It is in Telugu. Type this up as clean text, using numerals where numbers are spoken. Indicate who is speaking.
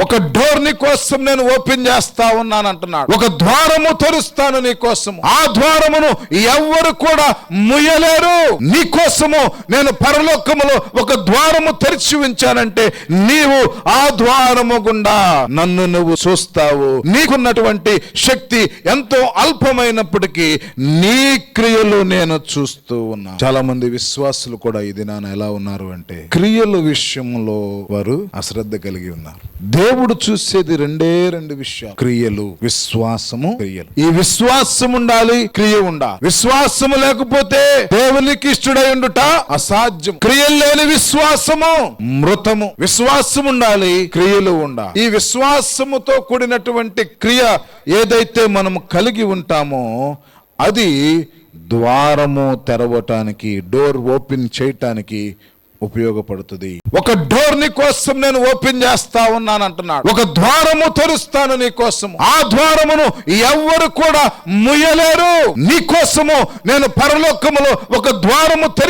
Speaker 1: ఒక డోర్ నీ కోసం నేను ఓపెన్ చేస్తా ఉన్నాను అంటున్నాడు. ఒక ద్వారము తెరుస్తాను నీ కోసము, ఆ ద్వారమును ఎవ్వరు కూడా ముయ్యలేరు. నీ కోసము నేను పరలోకములో ఒక ద్వారము తెరిచి ఉంచానంటే నీవు ఆ ద్వారము గుండా నన్ను నువ్వు చూస్తావు. నీకున్నటువంటి శక్తి ఎంతో అల్పమైనప్పటికీ నీ క్రియలు నేను చూస్తూ ఉన్నా. చాలా మంది విశ్వాసులు కూడా ఈ దినాన ఎలా ఉన్నారు అంటే క్రియల విషయంలో వారు అశ్రద్ధ కలిగి ఉన్నారు. దేవుడు చూసేది రెండు విషయాలు, క్రియలు, విశ్వాసము, క్రియలు. ఈ విశ్వాసం ఉండాలి, క్రియ ఉండాలి. విశ్వాసము లేకపోతే దేవునికి ఇష్టడై ఉండుట అసాధ్యం. క్రియలు లేని విశ్వాసము మృతము. విశ్వాసం ఉండాలి, క్రియలు ఉండాలి. ఈ విశ్వాసముతో కూడినటువంటి క్రియ ఏదైతే మనం కలిగి ఉంటామో అది ద్వారము తెరవటానికి, డోర్ ఓపెన్ చేయటానికి ఉపయోగపడుతుంది. ఒక డోర్ నీ కోసం నేను ఓపెన్ చేస్తా ఉన్నాను అంటున్నాడు. ఒక ద్వారము తెరుస్తాను నీ కోసము, ఆ ద్వారమును ఎవ్వరు కూడా ముయ్యలేరు. నీ కోసము నేను పరలోకములో ఒక ద్వారము